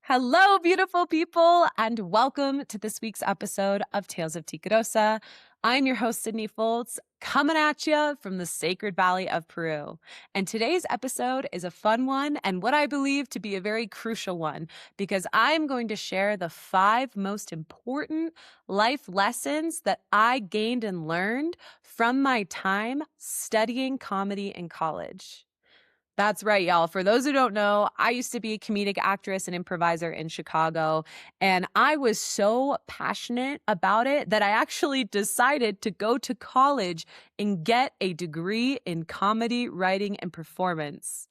Hello, beautiful people, and welcome to this week's episode of Tales of Tikarosa. I'm your host, Sydney Foltz, coming at you from the Sacred Valley of Peru. And today's episode is a fun one and what I believe to be a very crucial one, because I'm going to share the 5 most important life lessons that I gained and learned from my time studying comedy in college. That's right, y'all. For those who don't know, I used to be a comedic actress and improviser in Chicago, and I was so passionate about it that I actually decided to go to college and get a degree in comedy writing and performance.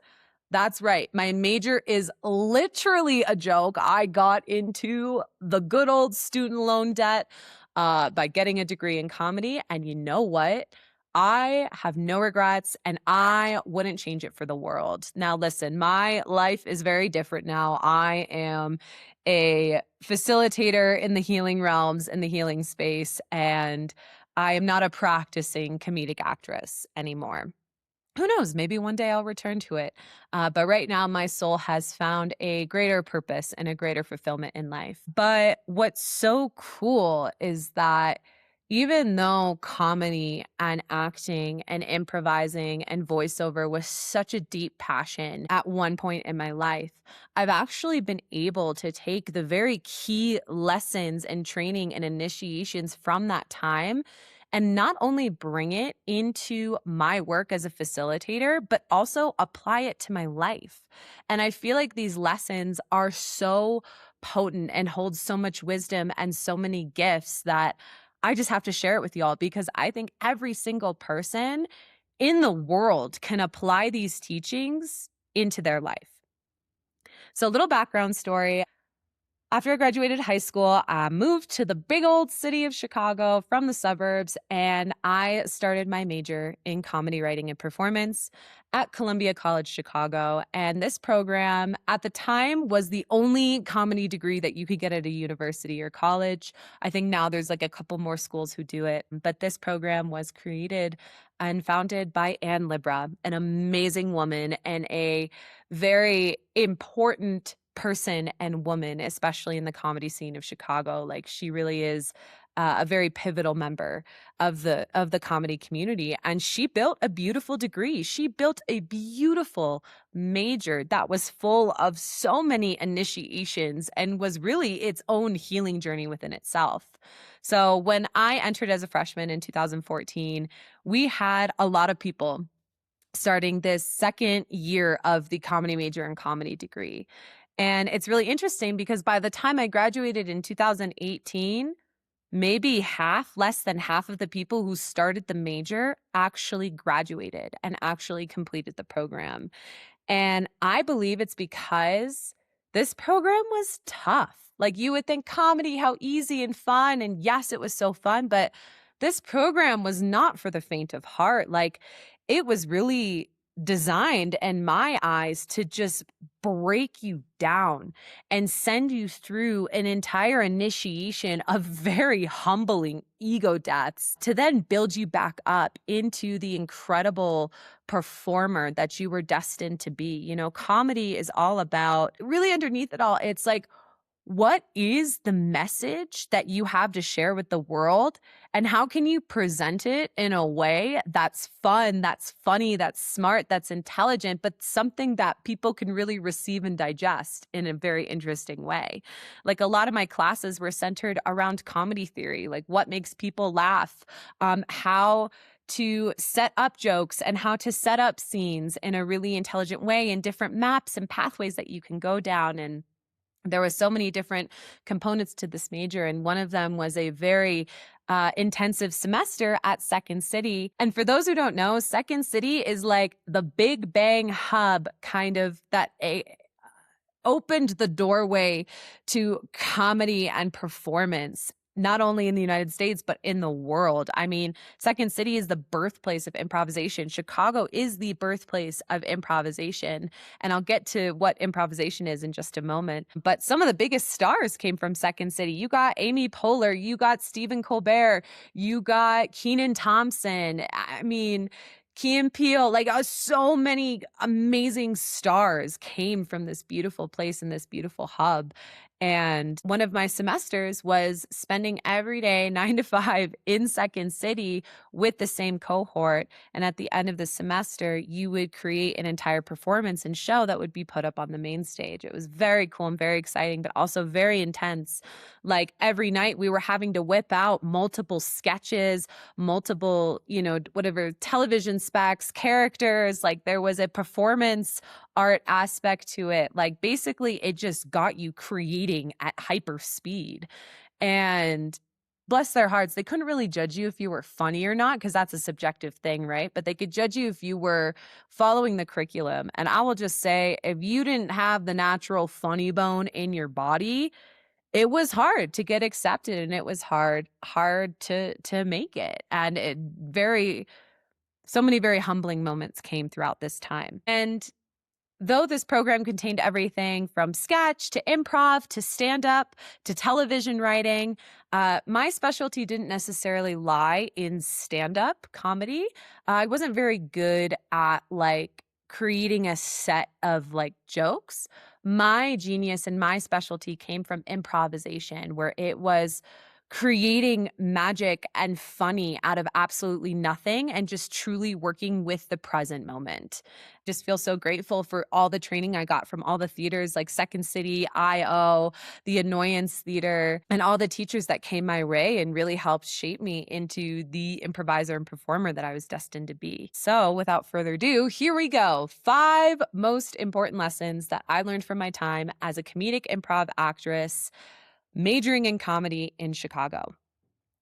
That's right. My major is literally a joke. I got into the good old student loan debt by getting a degree in comedy. And you know what? I have no regrets and I wouldn't change it for the world. Now, listen, my life is very different now. I am a facilitator in the healing realms, in the healing space, and I am not a practicing comedic actress anymore. Who knows? Maybe one day I'll return to it. But right now, my soul has found a greater purpose and a greater fulfillment in life. But what's so cool is that even though comedy and acting and improvising and voiceover was such a deep passion at one point in my life, I've actually been able to take the very key lessons and training and initiations from that time and not only bring it into my work as a facilitator, but also apply it to my life. And I feel like these lessons are so potent and hold so much wisdom and so many gifts that I just have to share it with y'all because I think every single person in the world can apply these teachings into their life. So, a little background story. After I graduated high school, I moved to the big old city of Chicago from the suburbs, and I started my major in comedy writing and performance at Columbia College Chicago. And this program at the time was the only comedy degree that you could get at a university or college. I think now there's like a couple more schools who do it, but this program was created and founded by Anne Libra, an amazing woman and a very important person and woman, especially in the comedy scene of Chicago. Like she really is a very pivotal member of the comedy community. And she built a beautiful degree. She built a beautiful major that was full of so many initiations and was really its own healing journey within itself. So when I entered as a freshman in 2014, we had a lot of people starting this second year of the comedy major and comedy degree. And it's really interesting because by the time I graduated in 2018, maybe less than half of the people who started the major actually graduated and actually completed the program. And I believe it's because this program was tough. Like you would think comedy, how easy and fun. And yes, it was so fun, but this program was not for the faint of heart. Like it was really designed in my eyes to just break you down and send you through an entire initiation of very humbling ego deaths to then build you back up into the incredible performer that you were destined to be. You know, comedy is all about really underneath it all. It's like, what is the message that you have to share with the world? And how can you present it in a way that's fun, that's funny, that's smart, that's intelligent, but something that people can really receive and digest in a very interesting way? Like a lot of my classes were centered around comedy theory, like what makes people laugh, how to set up jokes and how to set up scenes in a really intelligent way and different maps and pathways that you can go down. And there were so many different components to this major, and one of them was a very intensive semester at Second City. And for those who don't know, Second City is like the big bang hub kind of that opened the doorway to comedy and performance, not only in the United States, but in the world. I mean, Second City is the birthplace of improvisation. Chicago is the birthplace of improvisation. And I'll get to what improvisation is in just a moment. But some of the biggest stars came from Second City. You got Amy Poehler, you got Stephen Colbert, you got Kenan Thompson. I mean, Key and Peele, like, so many amazing stars came from this beautiful place and this beautiful hub. And one of my semesters was spending every day 9 to 5 in Second City with the same cohort. And at the end of the semester, you would create an entire performance and show that would be put up on the main stage. It was very cool and very exciting, but also very intense. Like every night, we were having to whip out multiple sketches, multiple, whatever television specs, characters. Like there was a performance art aspect to it. Like basically, it just got you creating at hyper speed. And bless their hearts, they couldn't really judge you if you were funny or not, because that's a subjective thing, right? But they could judge you if you were following the curriculum. And I will just say, if you didn't have the natural funny bone in your body, it was hard to get accepted, and it was hard to make it. And so many very humbling moments came throughout this time. And though this program contained everything from sketch to improv to stand-up to television writing, my specialty didn't necessarily lie in stand-up comedy. I wasn't very good at like creating a set of like jokes. My genius and my specialty came from improvisation, where it was creating magic and funny out of absolutely nothing and just truly working with the present moment. Just feel so grateful for all the training I got from all the theaters like Second City, IO, the Annoyance Theater, and all the teachers that came my way and really helped shape me into the improviser and performer that I was destined to be. So without further ado, here we go. 5 most important lessons that I learned from my time as a comedic improv actress majoring in comedy in Chicago.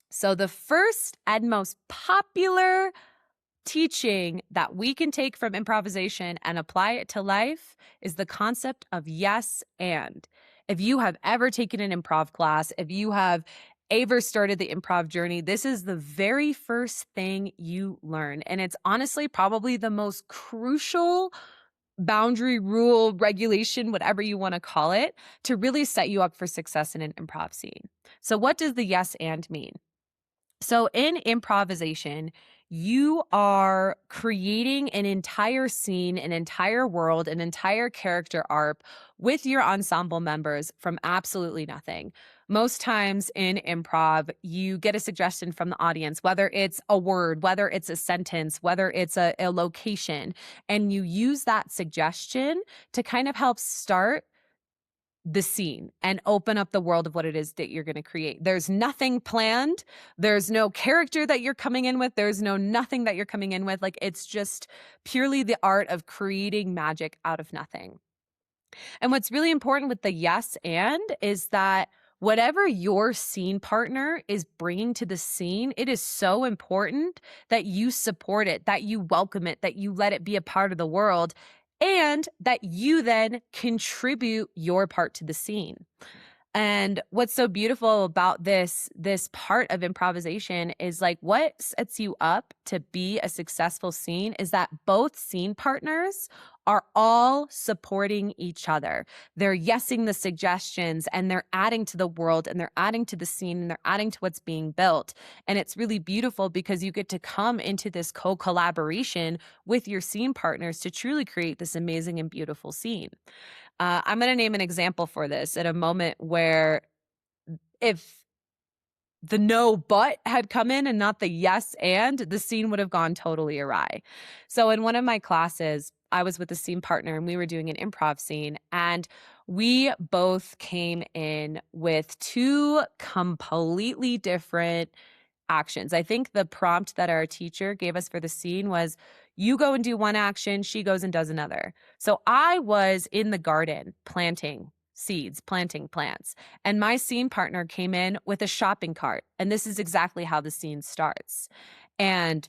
So the first and most popular teaching that we can take from improvisation and apply it to life is the concept of yes and. If you have ever taken an improv class, if you have ever started the improv journey, this is the very first thing you learn. And it's honestly probably the most crucial boundary, rule, regulation, whatever you want to call it, to really set you up for success in an improv scene. So what does the yes and mean? So in improvisation, you are creating an entire scene, an entire world, an entire character arc with your ensemble members from absolutely nothing. Most times in improv, you get a suggestion from the audience, whether it's a word, whether it's a sentence, whether it's a location, and you use that suggestion to kind of help start the scene and open up the world of what it is that you're going to create. There's nothing planned. There's no character that you're coming in with. There's nothing that you're coming in with. Like it's just purely the art of creating magic out of nothing. And what's really important with the yes and is that whatever your scene partner is bringing to the scene, it is so important that you support it, that you welcome it, that you let it be a part of the world, and that you then contribute your part to the scene. And what's so beautiful about this part of improvisation is like what sets you up to be a successful scene is that both scene partners are all supporting each other. They're yesing the suggestions and they're adding to the world and they're adding to the scene and they're adding to what's being built. And it's really beautiful because you get to come into this co-collaboration with your scene partners to truly create this amazing and beautiful scene. I'm going to name an example for this at a moment where if the no but had come in and not the yes and, the scene would have gone totally awry. So in one of my classes, I was with a scene partner and we were doing an improv scene, and we both came in with 2 completely different actions. I think the prompt that our teacher gave us for the scene was, you go and do one action, she goes and does another. So I was in the garden planting seeds, planting plants, and my scene partner came in with a shopping cart. And this is exactly how the scene starts. And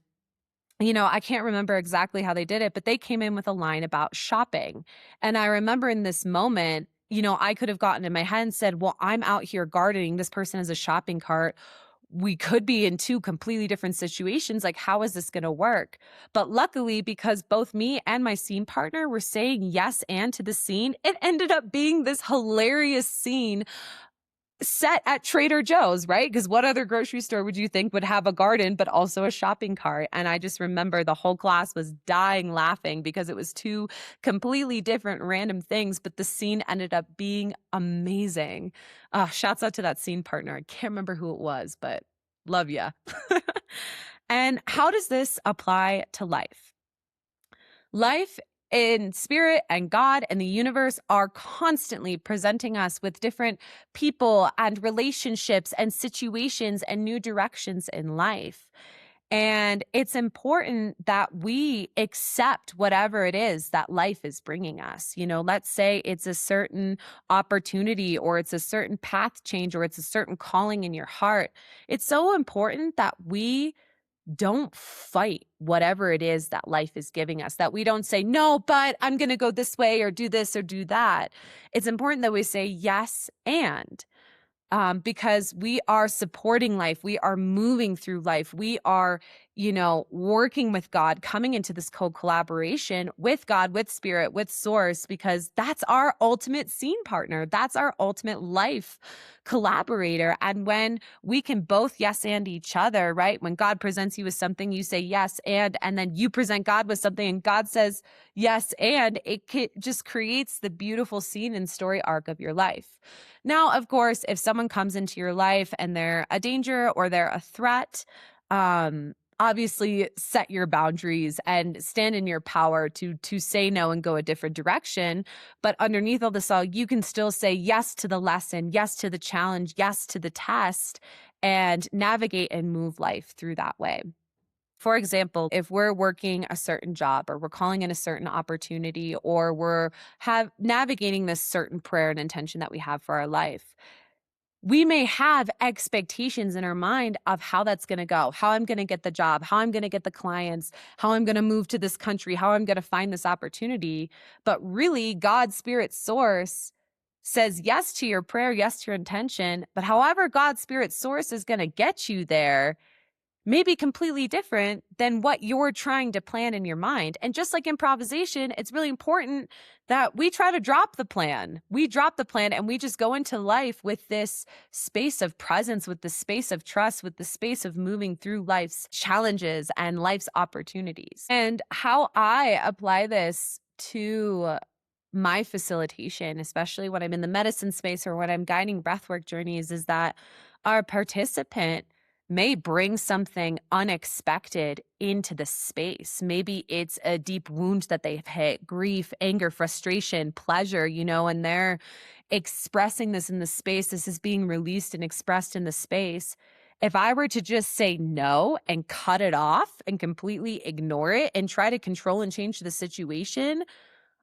I can't remember exactly how they did it, but they came in with a line about shopping. And I remember in this moment, I could have gotten in my head and said, well, I'm out here gardening. This person has a shopping cart. We could be in 2 completely different situations. Like, how is this going to work? But luckily, because both me and my scene partner were saying yes and to the scene, it ended up being this hilarious scene set at Trader Joe's, right? Because what other grocery store would you think would have a garden, but also a shopping cart? And I just remember the whole class was dying laughing because it was two completely different random things, but the scene ended up being amazing. Shouts out to that scene partner. I can't remember who it was, but love ya. And how does this apply to life? Life in spirit and God and the universe are constantly presenting us with different people and relationships and situations and new directions in life. And it's important that we accept whatever it is that life is bringing us. Let's say it's a certain opportunity or it's a certain path change or it's a certain calling in your heart. It's so important that we don't fight whatever it is that life is giving us, that we don't say, no, but I'm going to go this way or do this or do that. It's important that we say yes because we are supporting life. We are moving through life. We are, working with God, coming into this co-collaboration with God, with spirit, with source, because that's our ultimate scene partner. That's our ultimate life collaborator. And when we can both yes and each other, right? When God presents you with something, you say yes and then you present God with something and God says yes and just creates the beautiful scene and story arc of your life. Now, of course, if someone comes into your life and they're a danger or they're a threat, obviously set your boundaries and stand in your power to say no and go a different direction. But underneath all this, you can still say yes to the lesson, yes to the challenge, yes to the test, and navigate and move life through that way. For example, if we're working a certain job or we're calling in a certain opportunity or we're navigating this certain prayer and intention that we have for our life, we may have expectations in our mind of how that's going to go, how I'm going to get the job, how I'm going to get the clients, how I'm going to move to this country, how I'm going to find this opportunity. But really, God's spirit source says yes to your prayer, yes to your intention. But however God's spirit source is going to get you there may be completely different than what you're trying to plan in your mind. And just like improvisation, it's really important that we try to drop the plan. We drop the plan and we just go into life with this space of presence, with the space of trust, with the space of moving through life's challenges and life's opportunities. And how I apply this to my facilitation, especially when I'm in the medicine space or when I'm guiding breathwork journeys, is that our participant may bring something unexpected into the space. Maybe it's a deep wound that they've hit, grief, anger, frustration, pleasure, and they're expressing this in the space. This is being released and expressed in the space. If I were to just say no and cut it off and completely ignore it and try to control and change the situation,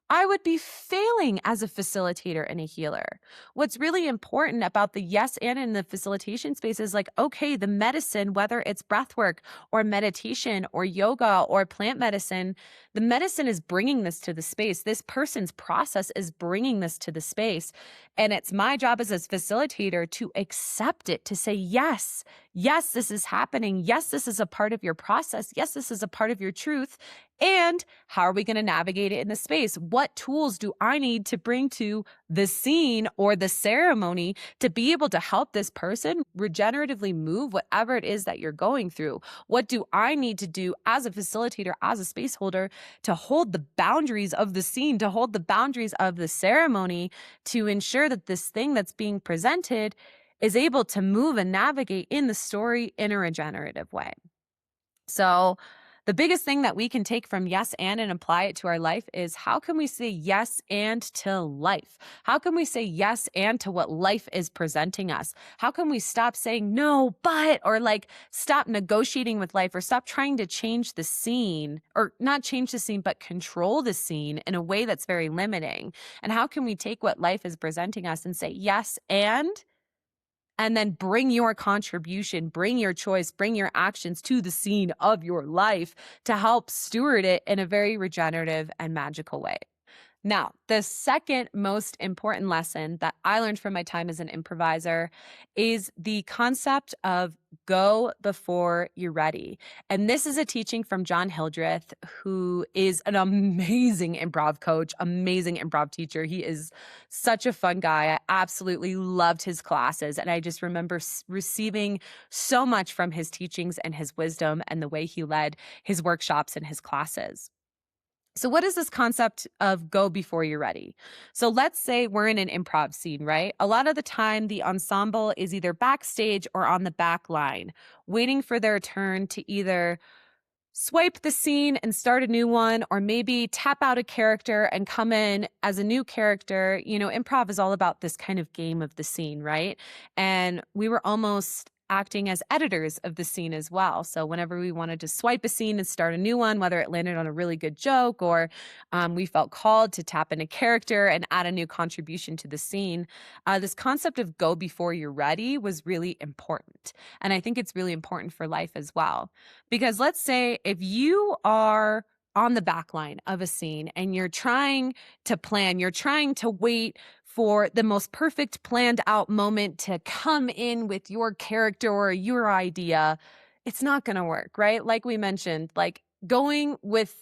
I would be failing as a facilitator and a healer. What's really important about the yes and in the facilitation space is okay, the medicine, whether it's breath work or meditation or yoga or plant medicine, the medicine is bringing this to the space. This person's process is bringing this to the space. And it's my job as a facilitator to accept it, to say, yes, this is happening. Yes, this is a part of your process. Yes, this is a part of your truth. And how are we going to navigate it in the space? What tools do I need to bring to the scene or the ceremony to be able to help this person regeneratively move whatever it is that you're going through? What do I need to do as a facilitator, as a space holder, to hold the boundaries of the scene, to hold the boundaries of the ceremony, to ensure that this thing that's being presented is able to move and navigate in the story in a regenerative way? So the biggest thing that we can take from yes and apply it to our life is, how can we say yes and to life? How can we say yes and to what life is presenting us? How can we stop saying no, but, or stop negotiating with life, or stop trying to change the scene, or not change the scene, but control the scene in a way that's very limiting? And how can we take what life is presenting us and say yes and then bring your contribution, bring your choice, bring your actions to the scene of your life to help steward it in a very regenerative and magical way? Now, the second most important lesson that I learned from my time as an improviser is the concept of go before you're ready. And this is a teaching from John Hildreth, who is an amazing improv coach, amazing improv teacher. He is such a fun guy. I absolutely loved his classes. And I just remember receiving so much from his teachings and his wisdom and the way he led his workshops and his classes. So, what is this concept of go before you're ready? So, let's say we're in an improv scene, right? A lot of the time, the ensemble is either backstage or on the back line, waiting for their turn to either swipe the scene and start a new one, or maybe tap out a character and come in as a new character. Improv is all about this kind of game of the scene, right? And we were almost acting as editors of the scene as well. So whenever we wanted to swipe a scene and start a new one, whether it landed on a really good joke or we felt called to tap in a character and add a new contribution to the scene, this concept of go before you're ready was really important. And I think it's really important for life as well. Because let's say if you are on the back line of a scene and you're trying to plan, you're trying to wait for the most perfect planned out moment to come in with your character or your idea, it's not going to work, right? Like we mentioned, like going with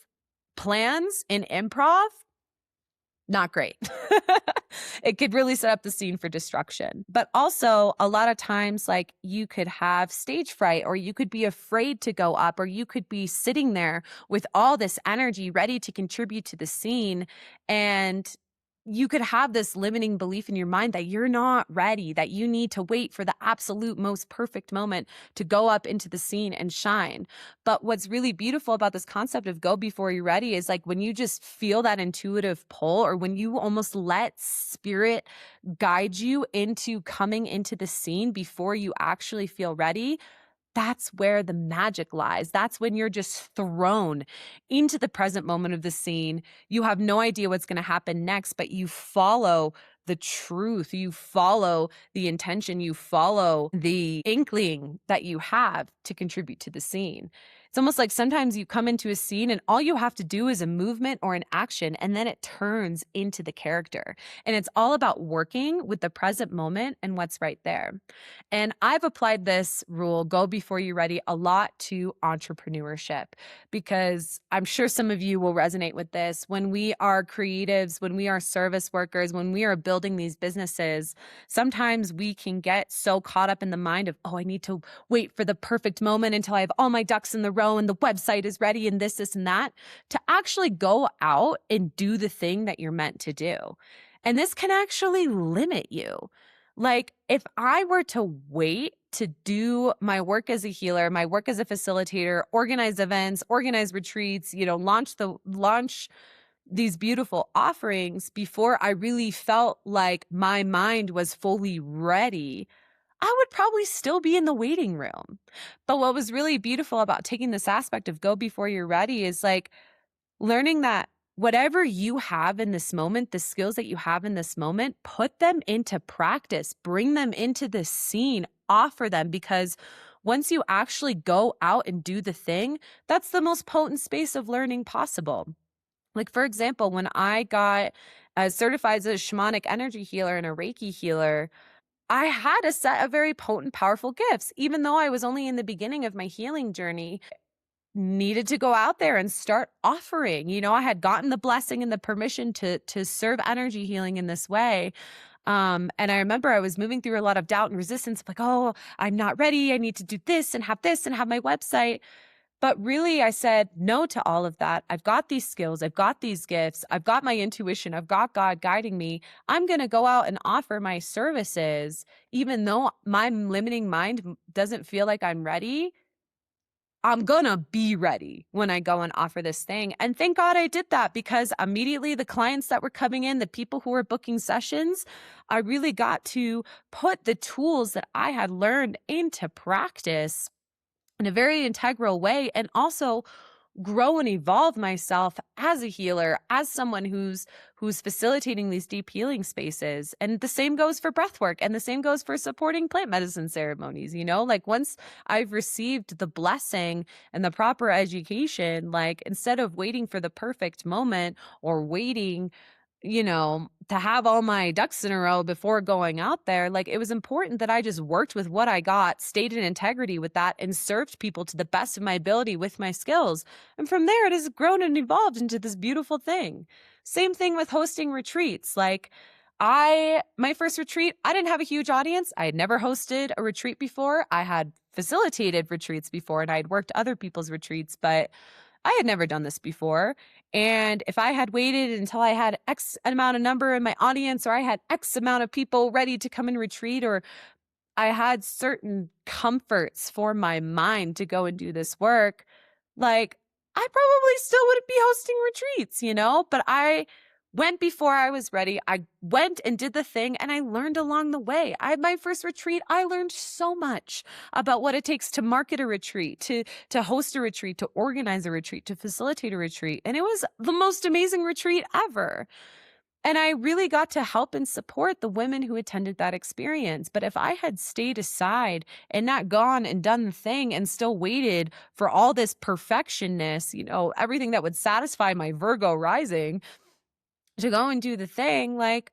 plans in improv, not great. It could really set up the scene for destruction. But also, a lot of times, like you could have stage fright, or you could be afraid to go up, or you could be sitting there with all this energy ready to contribute to the scene. And you could have this limiting belief in your mind that you're not ready, that you need to wait for the absolute most perfect moment to go up into the scene and shine. But what's really beautiful about this concept of go before you're ready is like when you just feel that intuitive pull, or when you almost let spirit guide you into coming into the scene before you actually feel ready. That's where the magic lies. That's when you're just thrown into the present moment of the scene. You have no idea what's going to happen next, but you follow the truth. You follow the intention. You follow the inkling that you have to contribute to the scene. It's almost like sometimes you come into a scene and all you have to do is a movement or an action, and then it turns into the character. And it's all about working with the present moment and what's right there. And I've applied this rule, go before you're ready, a lot to entrepreneurship, because I'm sure some of you will resonate with this. When we are creatives, when we are service workers, when we are building these businesses, sometimes we can get so caught up in the mind of, oh, I need to wait for the perfect moment until I have all my ducks in the row and the website is ready and this, and that, to actually go out and do the thing that you're meant to do. And this can actually limit you. Like if I were to wait to do my work as a healer, my work as a facilitator, organize events, organize retreats, launch these beautiful offerings before I really felt like my mind was fully ready, I would probably still be in the waiting room. But what was really beautiful about taking this aspect of go before you're ready is like learning that whatever you have in this moment, the skills that you have in this moment, put them into practice, bring them into the scene, offer them, because once you actually go out and do the thing, that's the most potent space of learning possible. Like, for example, when I got certified as a shamanic energy healer and a Reiki healer, I had a set of very potent, powerful gifts. Even though I was only in the beginning of my healing journey, needed to go out there and start offering. I had gotten the blessing and the permission to serve energy healing in this way. And I remember I was moving through a lot of doubt and resistance, like, oh, I'm not ready. I need to do this and have my website. But really, I said no to all of that. I've got these skills. I've got these gifts. I've got my intuition. I've got God guiding me. I'm going to go out and offer my services, even though my limiting mind doesn't feel like I'm ready. I'm going to be ready when I go and offer this thing. And thank God I did that, because immediately the clients that were coming in, the people who were booking sessions, I really got to put the tools that I had learned into practice in a very integral way, and also grow and evolve myself as a healer, as someone who's facilitating these deep healing spaces. And the same goes for breath work, and the same goes for supporting plant medicine ceremonies. Like once I've received the blessing and the proper education, like instead of waiting for the perfect moment or waiting to have all my ducks in a row before going out there, like it was important that I just worked with what I got, stayed in integrity with that, and served people to the best of my ability with my skills. And from there, it has grown and evolved into this beautiful thing. Same thing with hosting retreats. My first retreat, I didn't have a huge audience. I had never hosted a retreat before. I had facilitated retreats before and I had worked other people's retreats, but I had never done this before. And if I had waited until I had X amount of number in my audience, or I had X amount of people ready to come and retreat, or I had certain comforts for my mind to go and do this work, like I probably still wouldn't be hosting retreats. But I went before I was ready. I went and did the thing and I learned along the way. My first retreat, I learned so much about what it takes to market a retreat, to host a retreat, to organize a retreat, to facilitate a retreat. And it was the most amazing retreat ever. And I really got to help and support the women who attended that experience. But if I had stayed aside and not gone and done the thing and still waited for all this perfectionness, everything that would satisfy my Virgo rising to go and do the thing, like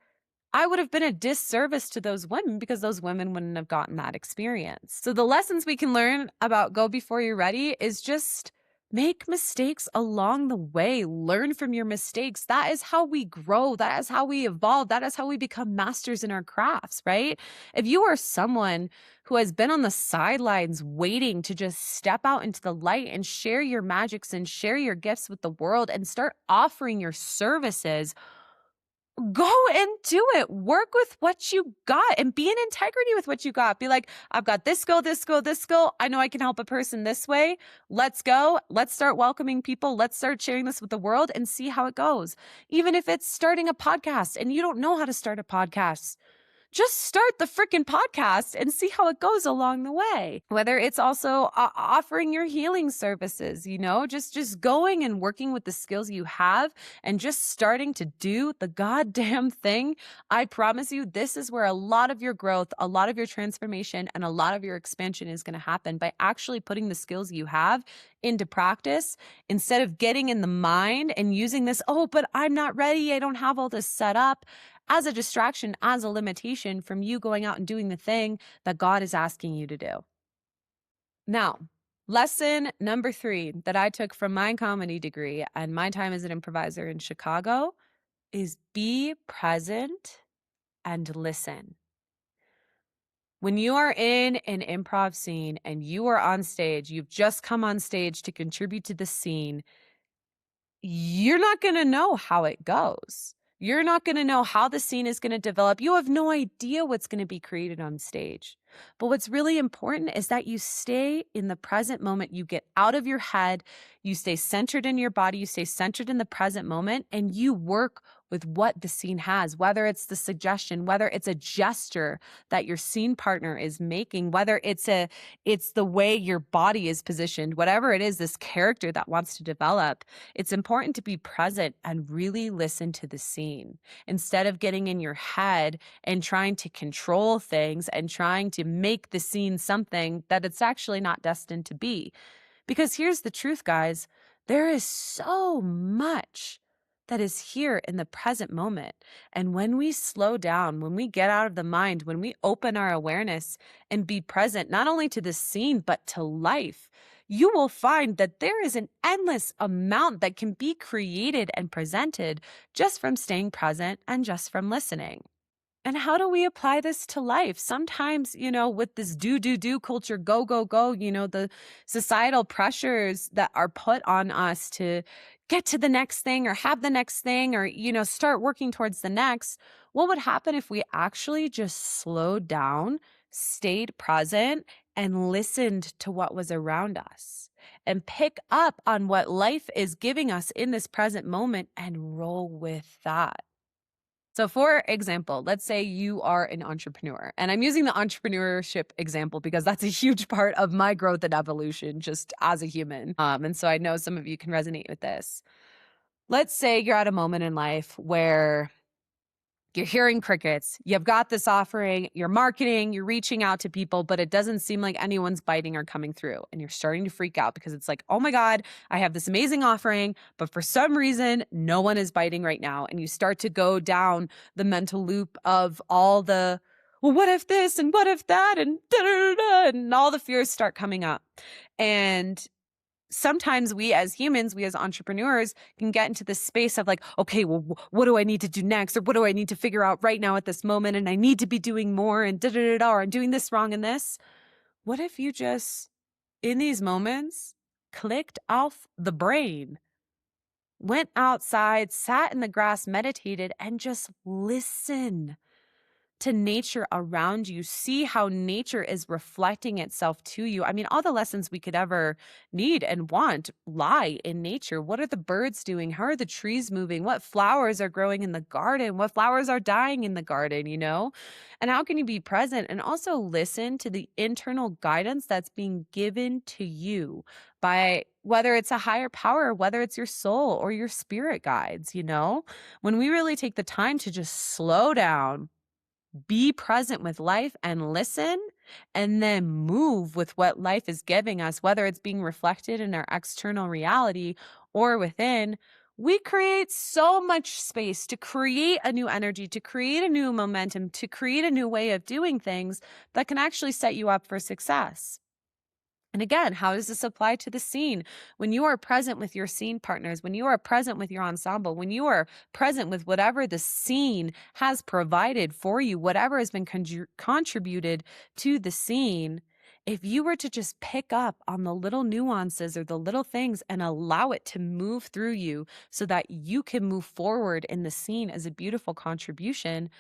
I would have been a disservice to those women because those women wouldn't have gotten that experience. So the lessons we can learn about go before you're ready is just make mistakes along the way. Learn from your mistakes. That is how we grow. That is how we evolve. That is how we become masters in our crafts, right? If you are someone who has been on the sidelines waiting to just step out into the light and share your magics and share your gifts with the world and start offering your services, go and do it. Work with what you got and be in integrity with what you got. Be like, I've got this skill, this skill, this skill. I know I can help a person this way. Let's go. Let's start welcoming people. Let's start sharing this with the world and see how it goes. Even if it's starting a podcast and you don't know how to start a podcast, just start the freaking podcast and see how it goes along the way. Whether it's also offering your healing services, just going and working with the skills you have and just starting to do the goddamn thing. I promise you, this is where a lot of your growth, a lot of your transformation, and a lot of your expansion is going to happen by actually putting the skills you have into practice instead of getting in the mind and using this, oh, but I'm not ready. I don't have all this set up, as a distraction, as a limitation from you going out and doing the thing that God is asking you to do. Now, lesson number 3 that I took from my comedy degree and my time as an improviser in Chicago is be present and listen. When you are in an improv scene and you are on stage, you've just come on stage to contribute to the scene, you're not going to know how it goes. You're not going to know how the scene is going to develop. You have no idea what's going to be created on stage. But what's really important is that you stay in the present moment. You get out of your head. You stay centered in your body. You stay centered in the present moment, and you work with what the scene has, whether it's the suggestion, whether it's a gesture that your scene partner is making, whether it's the way your body is positioned, whatever it is, this character that wants to develop. It's important to be present and really listen to the scene instead of getting in your head and trying to control things and trying to make the scene something that it's actually not destined to be. Because here's the truth, guys, there is so much that is here in the present moment. And when we slow down, when we get out of the mind, when we open our awareness and be present, not only to the scene, but to life, you will find that there is an endless amount that can be created and presented just from staying present and just from listening. And how do we apply this to life? Sometimes, with this do culture, go, go, go, the societal pressures that are put on us to get to the next thing or have the next thing or, start working towards the next. What would happen if we actually just slowed down, stayed present, and listened to what was around us and pick up on what life is giving us in this present moment and roll with that? So for example, let's say you are an entrepreneur, and I'm using the entrepreneurship example because that's a huge part of my growth and evolution just as a human. And so I know some of you can resonate with this. Let's say you're at a moment in life where You're hearing crickets. You've got this offering, you're marketing, you're reaching out to people, but it doesn't seem like anyone's biting or coming through. And you're starting to freak out because it's like, oh my God, I have this amazing offering, but for some reason, no one is biting right now. And you start to go down the mental loop of all the, well, what if this and what if that and da da da da, and all the fears start coming up. And sometimes we as humans, we as entrepreneurs can get into this space of like, okay, well, what do I need to do next? Or what do I need to figure out right now at this moment? And I need to be doing more and da da da da, or I'm doing this wrong in this. What if you just, in these moments, clicked off the brain, went outside, sat in the grass, meditated, and just listen to nature around you, see how nature is reflecting itself to you. I mean, all the lessons we could ever need and want lie in nature. What are the birds doing? How are the trees moving? What flowers are growing in the garden? What flowers are dying in the garden, you know? And how can you be present and also listen to the internal guidance that's being given to you by whether it's a higher power, whether it's your soul or your spirit guides, you know? When we really take the time to just slow down, be present with life and listen, and then move with what life is giving us, whether it's being reflected in our external reality or within, we create so much space to create a new energy, to create a new momentum, to create a new way of doing things that can actually set you up for success. And again, how does this apply to the scene? When you are present with your scene partners, when you are present with your ensemble, when you are present with whatever the scene has provided for you, whatever has been contributed to the scene, if you were to just pick up on the little nuances or the little things and allow it to move through you so that you can move forward in the scene as a beautiful contribution,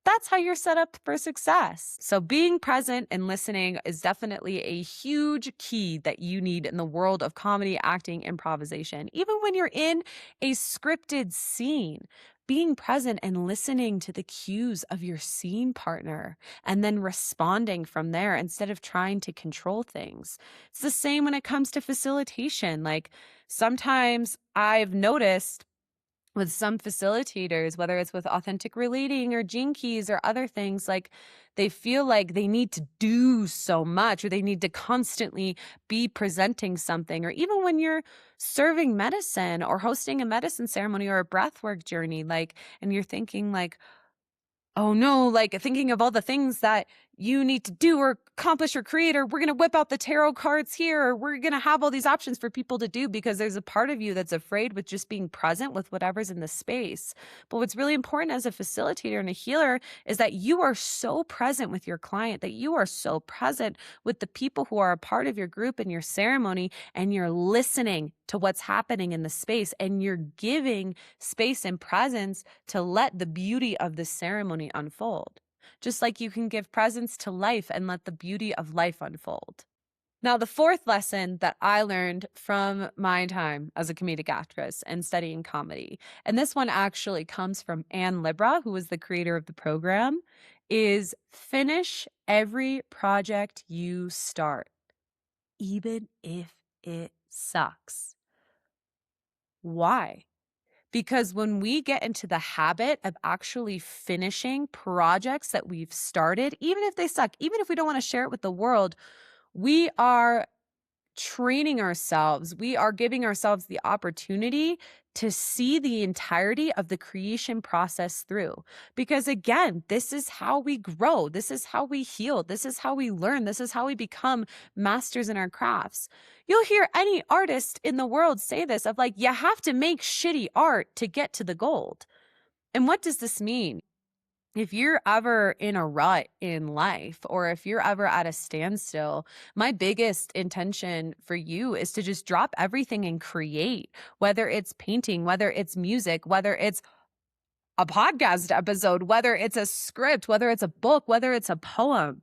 that's how you're set up for success. So being present and listening is definitely a huge key that you need in the world of comedy, acting, improvisation. Even when you're in a scripted scene, being present and listening to the cues of your scene partner and then responding from there instead of trying to control things. It's the same when it comes to facilitation. Like sometimes I've noticed with some facilitators, whether it's with authentic relating or gene keys or other things, like they feel like they need to do so much or they need to constantly be presenting something. Or even when you're serving medicine or hosting a medicine ceremony or a breathwork journey, like, and you're thinking like, oh no, like thinking of all the things that you need to do or accomplish or create, or we're going to whip out the tarot cards here, or we're going to have all these options for people to do because there's a part of you that's afraid with just being present with whatever's in the space. But what's really important as a facilitator and a healer is that you are so present with your client, that you are so present with the people who are a part of your group and your ceremony, and you're listening to what's happening in the space and you're giving space and presence to let the beauty of the ceremony unfold. Just like you can give presence to life and let the beauty of life unfold. Now, the fourth lesson that I learned from my time as a comedic actress and studying comedy, and this one actually comes from Anne Libra, who was the creator of the program, is finish every project you start, even if it sucks. Why? Because when we get into the habit of actually finishing projects that we've started, even if they suck, even if we don't want to share it with the world, we are training ourselves. We are giving ourselves the opportunity to see the entirety of the creation process through. Because again, this is how we grow. This is how we heal. This is how we learn. This is how we become masters in our crafts. You'll hear any artist in the world say this of like, you have to make shitty art to get to the gold. And what does this mean? If you're ever in a rut in life, or if you're ever at a standstill, my biggest intention for you is to just drop everything and create, whether it's painting, whether it's music, whether it's a podcast episode, whether it's a script, whether it's a book, whether it's a poem,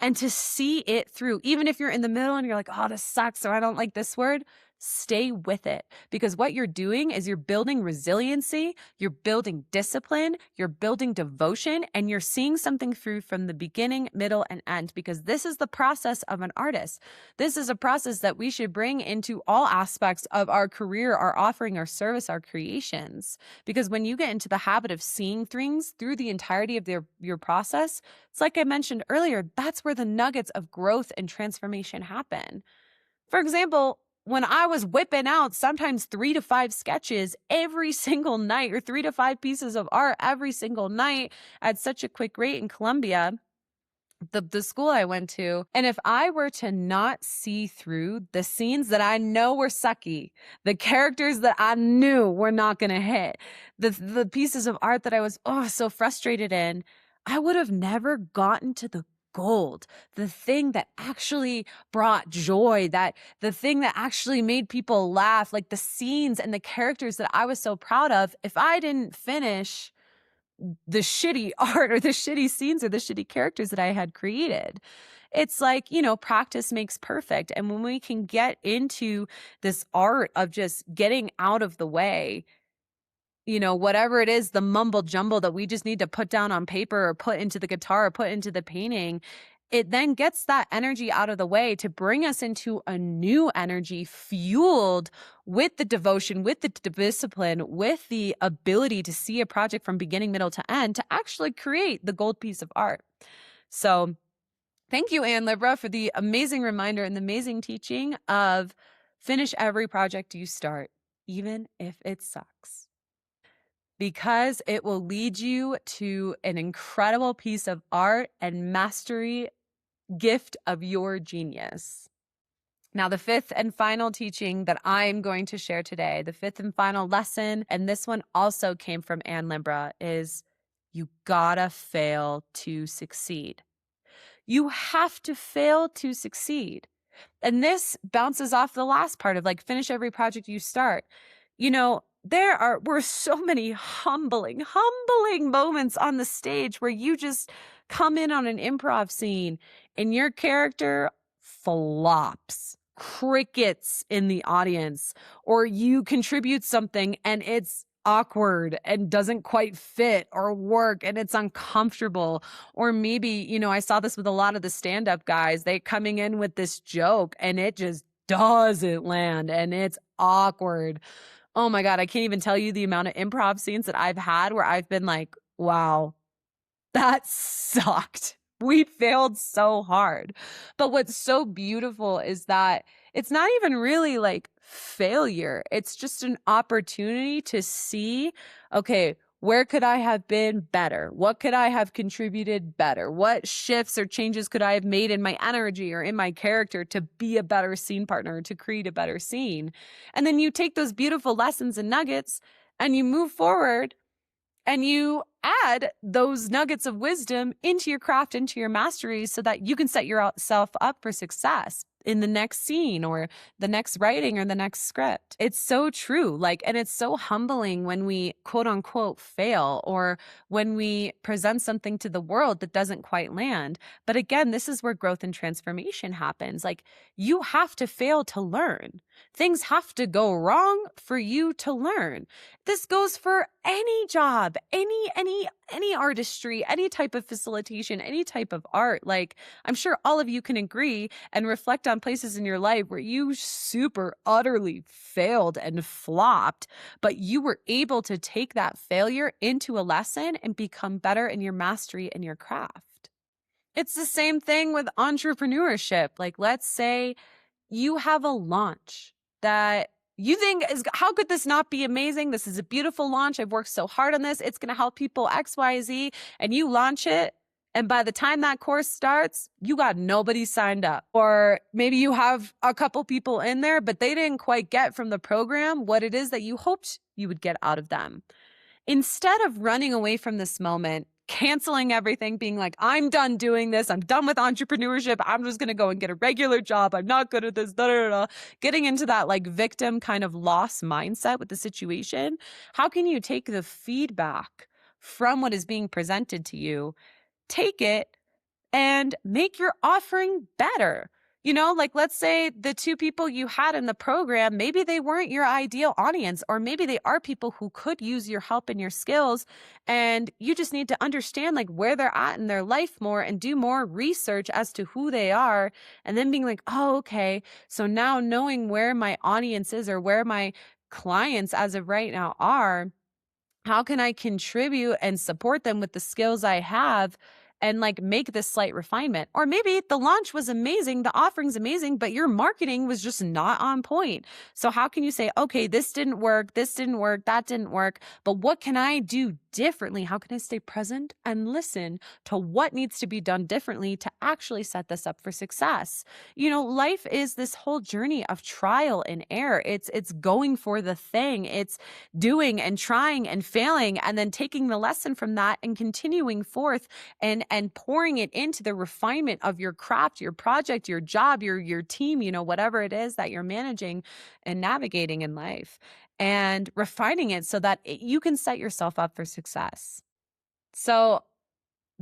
and to see it through. Even if you're in the middle and you're like, oh, this sucks, or I don't like this word, stay with it, because what you're doing is you're building resiliency, you're building discipline, you're building devotion, and you're seeing something through from the beginning, middle, and end, because this is the process of an artist. This is a process that we should bring into all aspects of our career, our offering, our service, our creations. Because when you get into the habit of seeing things through the entirety of your process, it's like I mentioned earlier, that's where the nuggets of growth and transformation happen. For example, when I was whipping out sometimes 3 to 5 sketches every single night, or 3 to 5 pieces of art every single night at such a quick rate in Colombia, the school I went to, and if I were to not see through the scenes that I know were sucky, the characters that I knew were not going to hit, the pieces of art that I was so frustrated in, I would have never gotten to the gold, the thing that actually brought joy, that the thing that actually made people laugh, like the scenes and the characters that I was so proud of. If I didn't finish the shitty art or the shitty scenes or the shitty characters that I had created. It's like, practice makes perfect. And when we can get into this art of just getting out of the way, whatever it is, the mumble jumble that we just need to put down on paper or put into the guitar or put into the painting, it then gets that energy out of the way to bring us into a new energy fueled with the devotion, with the discipline, with the ability to see a project from beginning, middle to end to actually create the gold piece of art. So thank you, Anne Libra, for the amazing reminder and the amazing teaching of finish every project you start, even if it sucks, because it will lead you to an incredible piece of art and mastery gift of your genius. Now, the fifth and final teaching that I'm going to share today, the fifth and final lesson, and this one also came from Anne Libra, is you gotta fail to succeed. You have to fail to succeed. And this bounces off the last part of like finish every project you start. There were so many humbling moments on the stage where you just come in on an improv scene and your character flops, crickets in the audience, or you contribute something and it's awkward and doesn't quite fit or work and it's uncomfortable. Or maybe, I saw this with a lot of the stand-up guys, they coming in with this joke and it just doesn't land and it's awkward. Oh my God, I can't even tell you the amount of improv scenes that I've had where I've been like, wow, that sucked. We failed so hard. But what's so beautiful is that it's not even really like failure. It's just an opportunity to see, okay, where could I have been better? What could I have contributed better? What shifts or changes could I have made in my energy or in my character to be a better scene partner, to create a better scene? And then you take those beautiful lessons and nuggets and you move forward and you add those nuggets of wisdom into your craft, into your mastery, so that you can set yourself up for success in the next scene or the next writing or the next script. It's so true. And it's so humbling when we quote unquote fail or when we present something to the world that doesn't quite land. But again, this is where growth and transformation happens. You have to fail to learn. Things have to go wrong for you to learn. This goes for any job, any artistry, any type of facilitation, any type of art. I'm sure all of you can agree and reflect on places in your life where you super utterly failed and flopped, but you were able to take that failure into a lesson and become better in your mastery and your craft. It's the same thing with entrepreneurship. Let's say you have a launch that you think is, how could this not be amazing? This is a beautiful launch. I've worked so hard on this. It's going to help people X, Y, Z. And you launch it. And by the time that course starts, you got nobody signed up. Or maybe you have a couple people in there, but they didn't quite get from the program what it is that you hoped you would get out of them. Instead of running away from this moment, canceling everything, being like, I'm done doing this. I'm done with entrepreneurship. I'm just going to go and get a regular job. I'm not good at this. Da, da, da. Getting into that victim kind of loss mindset with the situation. How can you take the feedback from what is being presented to you, take it and make your offering better? Like let's say the two people you had in the program, maybe they weren't your ideal audience, or maybe they are people who could use your help and your skills. And you just need to understand like where they're at in their life more and do more research as to who they are. And then being like, oh, okay. So now knowing where my audience is or where my clients as of right now are, how can I contribute and support them with the skills I have and like make this slight refinement? Or maybe the launch was amazing, the offering's amazing, but your marketing was just not on point. So how can you say, okay, this didn't work, that didn't work, but what can I do differently? How can I stay present and listen to what needs to be done differently to actually set this up for success? Life is this whole journey of trial and error. It's going for the thing. It's doing and trying and failing and then taking the lesson from that and continuing forth and pouring it into the refinement of your craft, your project, your job, your team, whatever it is that you're managing and navigating in life, and refining it so that you can set yourself up for success. So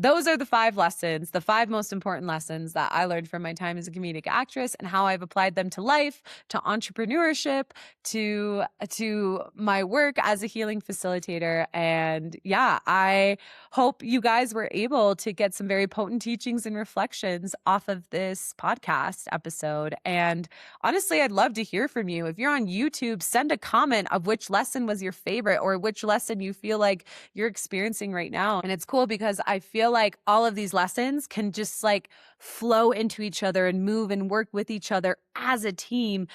those are the 5 lessons, the 5 most important lessons that I learned from my time as a comedic actress and how I've applied them to life, to entrepreneurship, to my work as a healing facilitator. And yeah, I hope you guys were able to get some very potent teachings and reflections off of this podcast episode. And honestly, I'd love to hear from you. If you're on YouTube, send a comment of which lesson was your favorite or which lesson you feel like you're experiencing right now. And it's cool because I feel like all of these lessons can just like flow into each other and move and work with each other as a team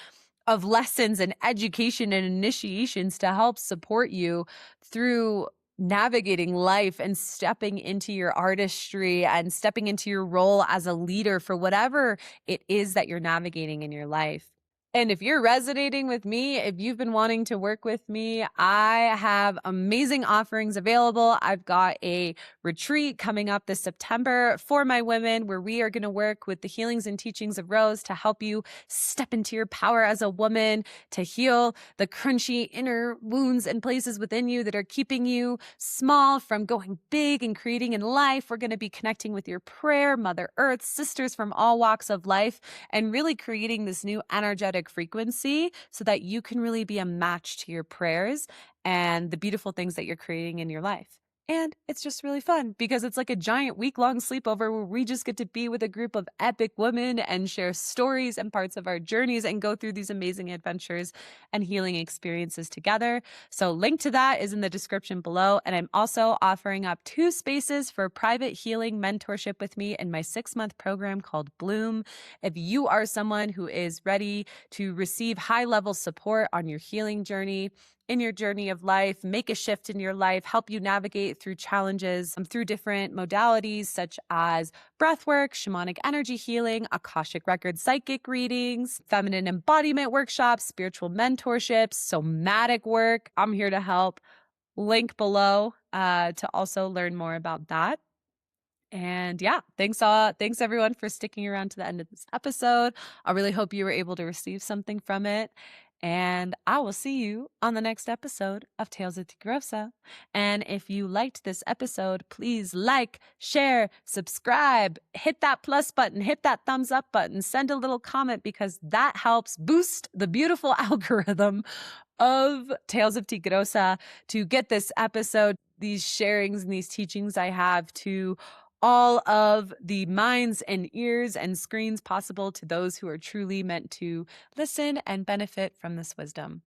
of lessons and education and initiations to help support you through navigating life and stepping into your artistry and stepping into your role as a leader for whatever it is that you're navigating in your life. And if you're resonating with me, if you've been wanting to work with me, I have amazing offerings available. I've got a retreat coming up this September for my women where we are going to work with the healings and teachings of Rose to help you step into your power as a woman, to heal the crunchy inner wounds and places within you that are keeping you small from going big and creating in life. We're going to be connecting with your prayer, Mother Earth, sisters from all walks of life, and really creating this new energetic frequency so that you can really be a match to your prayers and the beautiful things that you're creating in your life. And it's just really fun because it's like a giant week-long sleepover where we just get to be with a group of epic women and share stories and parts of our journeys and go through these amazing adventures and healing experiences together. So link to that is in the description below. And I'm also offering up 2 spaces for private healing mentorship with me in my 6-month program called Bloom. If you are someone who is ready to receive high-level support on your healing journey, in your journey of life, make a shift in your life, help you navigate through challenges through different modalities such as breathwork, shamanic energy healing, Akashic record psychic readings, feminine embodiment workshops, spiritual mentorships, somatic work. I'm here to help. Link below to also learn more about that. And yeah, thanks everyone for sticking around to the end of this episode. I really hope you were able to receive something from it. And I will see you on the next episode of Tales of Tigrosa. And if you liked this episode, please like, share, subscribe, hit that plus button, hit that thumbs up button, send a little comment because that helps boost the beautiful algorithm of Tales of Tigrosa to get this episode, these sharings and these teachings I have to all of the minds and ears and screens possible to those who are truly meant to listen and benefit from this wisdom.